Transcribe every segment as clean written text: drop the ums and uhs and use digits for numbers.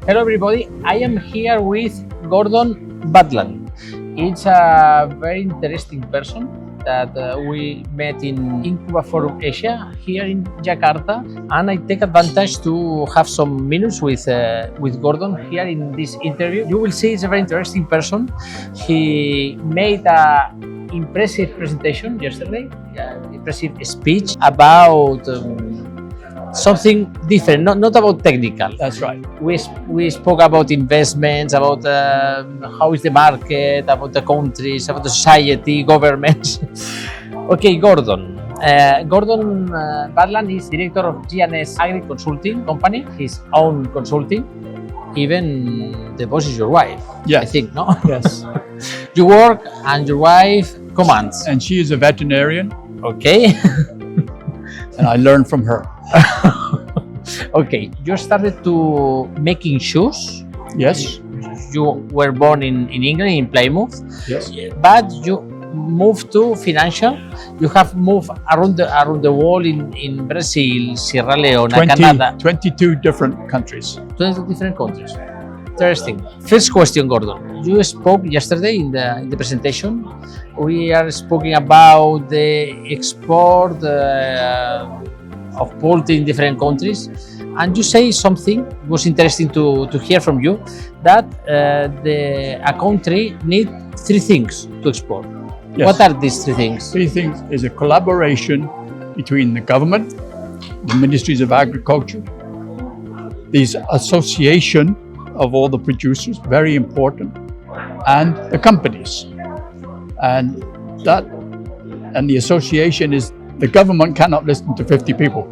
Hello everybody, I am here with Gordon Butland. It's a very interesting person that we met in incubaForum Asia here in Jakarta, and I take advantage to have some minutes with Gordon here in this interview. You will see it's a very interesting person. He made a impressive presentation yesterday, impressive speech about something different, not about technical. That's right. We spoke about investments, about how is the market, about the countries, about the society, governments. Okay, Gordon. Gordon Butland is director of G&S Agriconsulting Company, his own consulting. Even the boss is your wife, Yes. I think, no? Yes. You work and your wife commands. And she is a veterinarian, Okay. and I learned from her. Okay, you started to making shoes. Yes. You were born in England, in Plymouth, Yes. but you moved to financial. You have moved around the world in Brazil, Sierra Leone, Canada, 22 different countries. 20 different countries. Interesting. First question, Gordon. You spoke yesterday in the presentation. We are speaking about the export of poultry in different countries, and you say something was interesting to hear from you, that a country need three things to export. Yes. What are these three things? Three things is a collaboration between the government, the ministries of agriculture, these association of all the producers, very important, and the companies. And the association is, the government cannot listen to 50 people,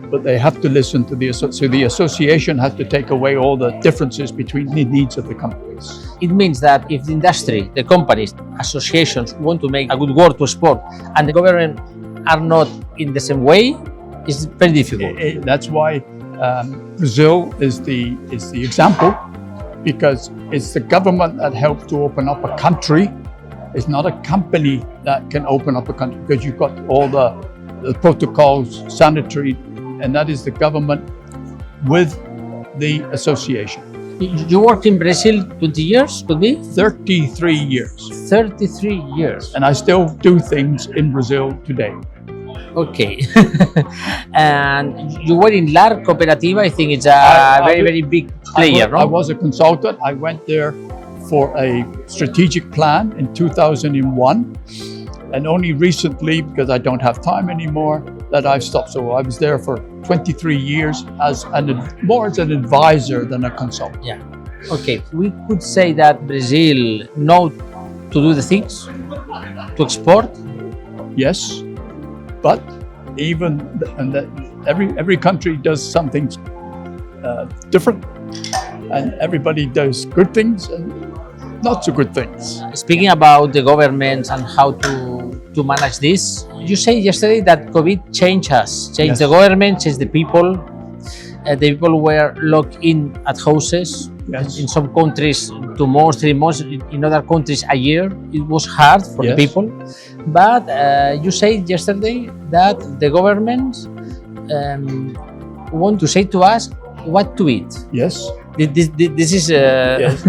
but they have to listen to so the association has to take away all the differences between the needs of the companies. It means that if the industry, the companies, associations want to make a good work to export, and the government are not in the same way, it's very difficult. That's why Brazil is the example, because it's the government that helped to open up a country. It's not a company that can open up a country, because you've got all the protocols, sanitary, and that is the government with the association. You worked in Brazil 20 years, could be? 33 years. 33 years. And I still do things in Brazil today. Okay. And you were in LAR Cooperativa, I think it's a very big player, no? I was a consultant. I went there for a strategic plan in 2001, and only recently, because I don't have time anymore, that I've stopped. So I was there for 23 years more as an advisor than a consultant. Yeah. Okay. We could say that Brazil know to do the things, to export. Yes, but every country does something different, and everybody does good things and not so good things. Speaking about the governments and how to manage this, you said yesterday that COVID changed us, changed Yes. the government, changed the people. The people were locked in at houses. Yes. In some countries 2 months, 3 months. In other countries a year. It was hard for the Yes. people. But you said yesterday that the governments want to say to us what to eat. Yes. This is Yes.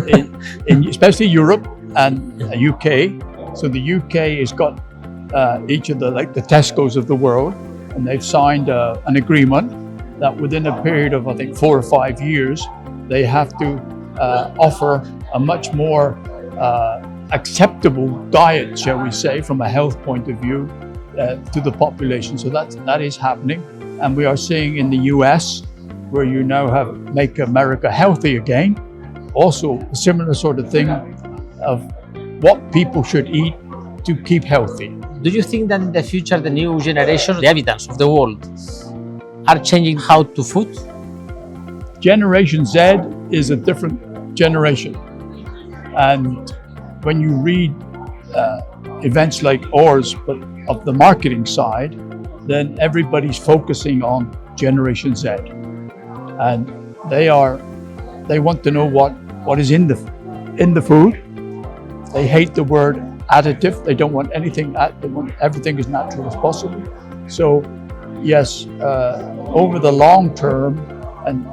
in especially Europe and UK. So the UK has got each of the Tesco's of the world, and they've signed an agreement that within a period of, I think, 4 or 5 years, they have to offer a much more acceptable diet, shall we say, from a health point of view, to the population. So that is happening, and we are seeing in the US, where you now have Make America Healthy Again, also a similar sort of thing of what people should eat to keep healthy. Do you think that in the future the new generation, the inhabitants of the world, are changing how to food? Generation Z is a different generation, and when you read events like ours, but of the marketing side, then everybody's focusing on Generation Z, and they want to know what is in the food. They hate the word additive. They don't want anything. They want everything as natural as possible. So, yes, over the long term, and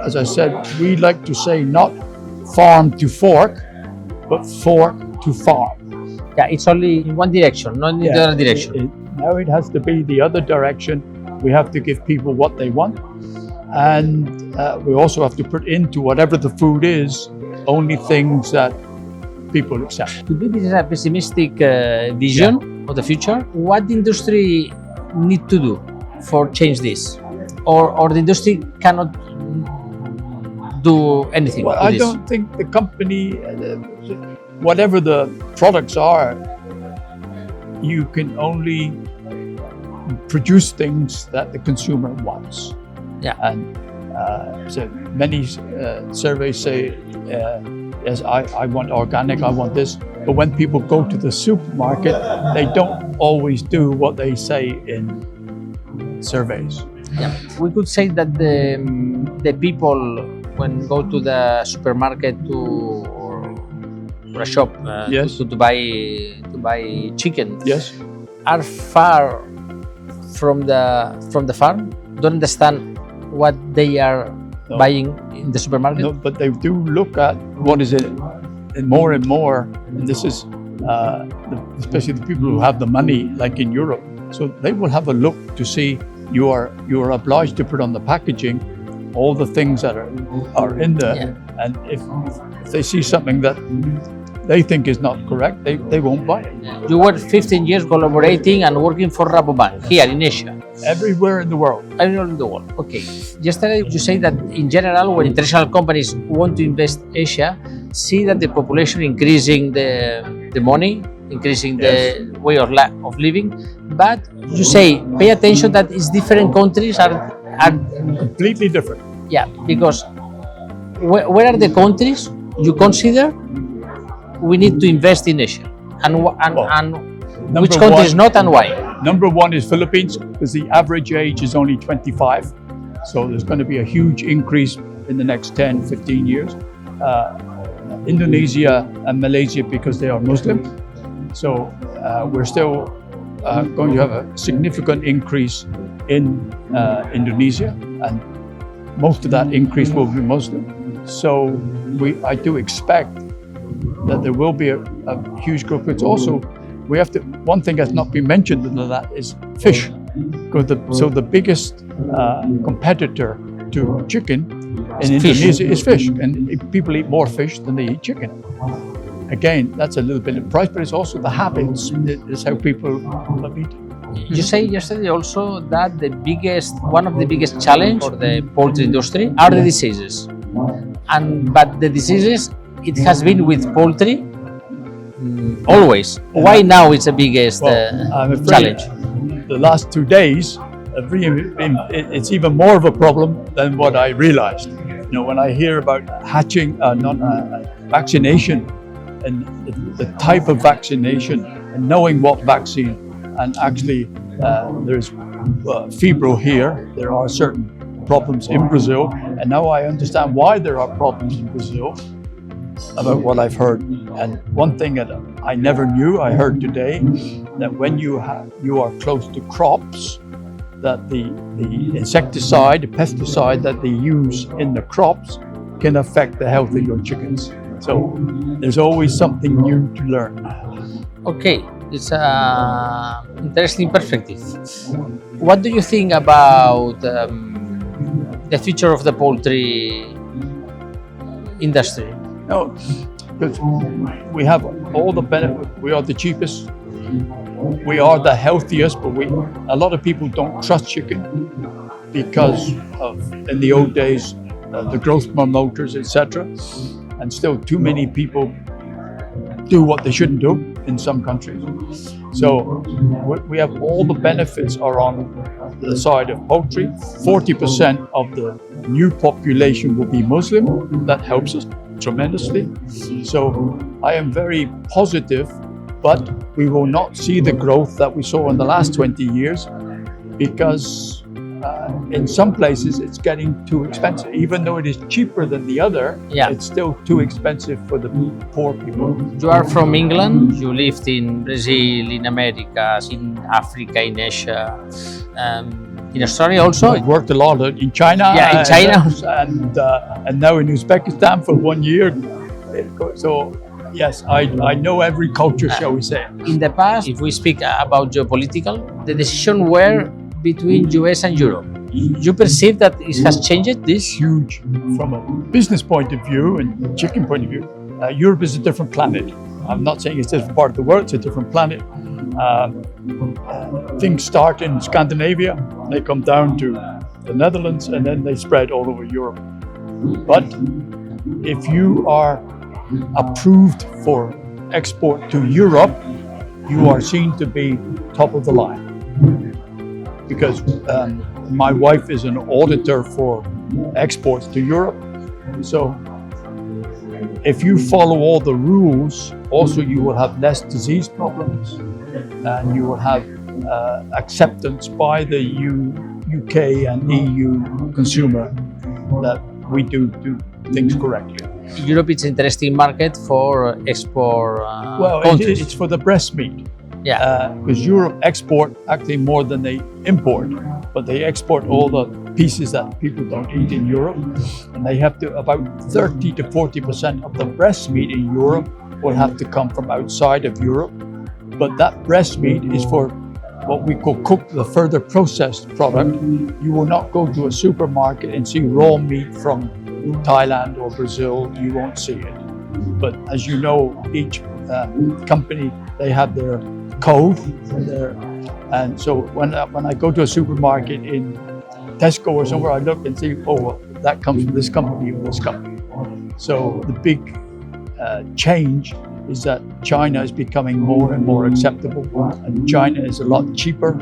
as I said, we like to say not farm to fork, but fork to farm. Yeah, it's only in one direction, not in the other direction. Now it has to be the other direction. We have to give people what they want, and we also have to put into whatever the food is only things that people accept. To do this is a pessimistic vision of the future. What the industry need to do for change this, or the industry cannot do anything? Well, to I this? don't think the company, whatever the products are, you can only produce things that the consumer wants. Yeah. And so many surveys say, yes, I want organic, I want this. But when people go to the supermarket, they don't always do what they say in surveys. Yeah. We could say that the people, when go to the supermarket or a shop Yes. to buy chicken, Yes. are far from the farm, don't understand what they are No. buying in the supermarket. No, but they do look at what is it, and more, and this is especially the people who have the money, like in Europe. So they will have a look to see you are obliged to put on the packaging all the things that are in there, Yeah. and if they see something that they think is not correct, they won't buy it. You were 15 years collaborating and working for Rabobank here in Asia, Everywhere in the world. everywhere in the world. Okay. Yesterday you say that in general, when international companies want to invest Asia, see that the population increasing the money, increasing the way of living, but you say pay attention that it's different countries are Completely different. yeah, because where are the countries you consider we need to invest in Asia, and which number countries one- not, and why? Number one is Philippines, because the average age is only 25. So there's going to be a huge increase in the next 10, 15 years. Indonesia and Malaysia, because they are Muslim. So we're still going to have a significant increase in Indonesia, and most of that increase will be Muslim. So I do expect that there will be a huge growth. It's also, one thing that's not been mentioned in that is fish. Because the biggest competitor to chicken in Fish. Indonesia is fish. And people eat more fish than they eat chicken. Again, that's a little bit of price, but it's also the habits. It's how people love eating. You say yesterday also that one of the biggest challenge for the poultry industry are the diseases, but the diseases, it has been with poultry always. Why now it's the biggest I'm afraid challenge? The last 2 days, it's even more of a problem than what I realized. When I hear about vaccination and the type of vaccination and knowing what vaccine, and actually there's febrile here, there are certain problems in Brazil, and now I understand why there are problems in Brazil about what I've heard. And one thing that I never knew, I heard today, that when you are close to crops, that the insecticide, the pesticide that they use in the crops can affect the health of your chickens. So there's always something new to learn. Okay, it's an interesting perspective. What do you think about the future of the poultry industry? No, because we have all the benefit. We are the cheapest. We are the healthiest, but a lot of people don't trust chicken because of, in the old days, the growth promoters, etc. And still too many people do what they shouldn't do in some countries. So we have all the benefits are on the side of poultry. 40% of the new population will be Muslim. That helps us tremendously. So I am very positive, but we will not see the growth that we saw in the last 20 years because in some places it's getting too expensive. Even though it is cheaper than the other, it's still too expensive for the poor people. You are from England, you lived in Brazil, in America, in Africa, in Asia. In Australia also? I've worked a lot in China. Yeah, in China. And now in Uzbekistan for 1 year. So yes, I know every culture, shall we say. In the past, if we speak about geopolitical, the decision were between US and Europe. You perceive that it has changed this? Huge from a business point of view and chicken point of view. Europe is a different planet. I'm not saying it's a different part of the world, it's a different planet. Things start in Scandinavia, they come down to the Netherlands, and then they spread all over Europe. But if you are approved for export to Europe, you are seen to be top of the line. Because my wife is an auditor for exports to Europe. So if you follow all the rules, also you will have less disease problems, and you will have acceptance by the UK and EU consumer that we do things correctly. Europe is an interesting market for export countries. It's for the breast meat. Yeah. Because Europe export actually more than they import, but they export all the pieces that people don't eat in Europe, and they have to about 30 to 40% of the breast meat in Europe will have to come from outside of Europe. But that breast meat is for what we call cooked, the further processed product. You will not go to a supermarket and see raw meat from Thailand or Brazil. You won't see it. But as you know, each company, they have their code, and so when I go to a supermarket in Tesco or somewhere, I look and see, oh, well, that comes from this company or this company. So the big change is that China is becoming more and more acceptable, and China is a lot cheaper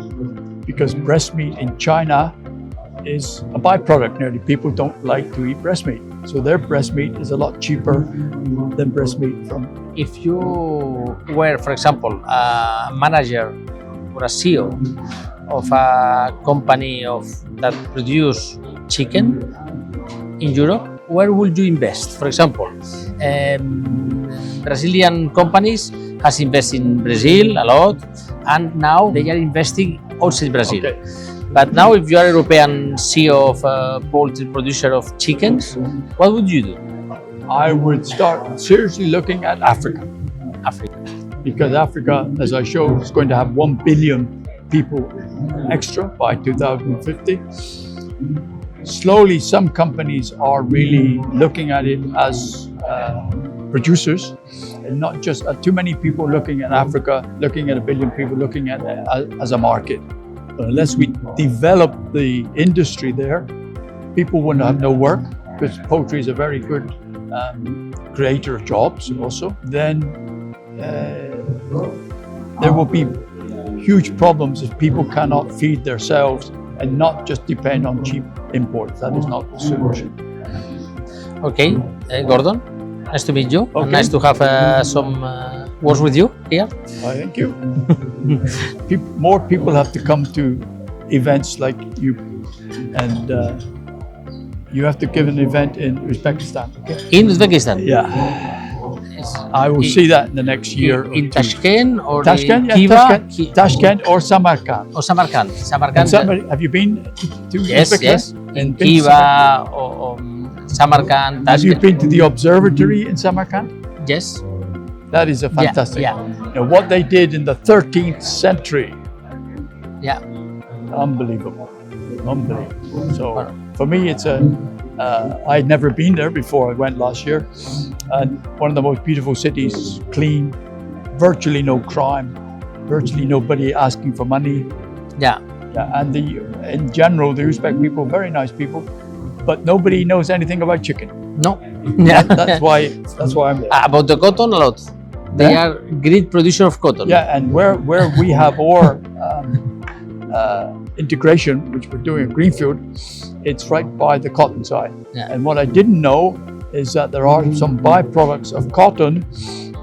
because breast meat in China is a byproduct. Nearly people don't like to eat breast meat, so their breast meat is a lot cheaper than breast meat from. If you were, for example, a manager or a CEO of a company that produce chicken in Europe, where would you invest? For example, Brazilian companies has invested in Brazil a lot, and now they are investing outside Brazil. Okay. But now, if you are a European CEO of a poultry producer of chickens, what would you do? I would start seriously looking at Africa. Africa. Because Africa, as I showed, is going to have 1 billion people extra by 2050. Slowly, some companies are really looking at it as producers, and not just too many people looking at Africa, looking at 1 billion people, looking at it as a market. But unless we develop the industry there, people will have no work, because poultry is a very good creator of jobs also. Then there will be huge problems if people cannot feed themselves and not just depend on cheap imports. That is not the solution. Okay, Gordon, nice to meet you. Okay. And nice to have some words with you here. Thank you. More people have to come to events like you, and you have to give an event in Uzbekistan. Okay? In Uzbekistan? Yeah. I will see that in the next year. In Tashkent or Tashkent, in Tashkent or Samarkand. Or Samarkand. Have you been to Yes, Uzbekistan? yes. In Khiva or Samarkand. Have you been to the observatory in Samarkand? Yes. That is a fantastic. Yeah. You know, what they did in the 13th century. Yeah. Unbelievable. So for me, it's I'd never been there before. I went last year, and one of the most beautiful cities, clean, virtually no crime, virtually nobody asking for money. Yeah. And in general, the Uzbek people, very nice people, but nobody knows anything about chicken. No. Yeah. That's why I'm there. About the cotton, a lot. They are great producer of cotton. Yeah, and where we have our integration, which we're doing in Greenfield, it's right by the cotton side. Yeah. And what I didn't know is that there are some byproducts of cotton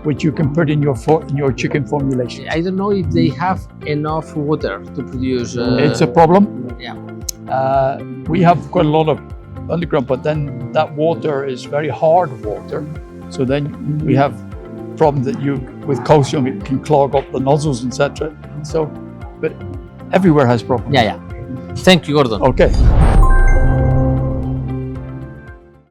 which you can put in your chicken formulation. I don't know if they have enough water to produce. It's a problem. Yeah. We have quite a lot of underground, but then that water is very hard water. So then we have problems that with calcium, it can clog up the nozzles, etc. So, but everywhere has problems. Yeah. Thank you, Gordon. Okay.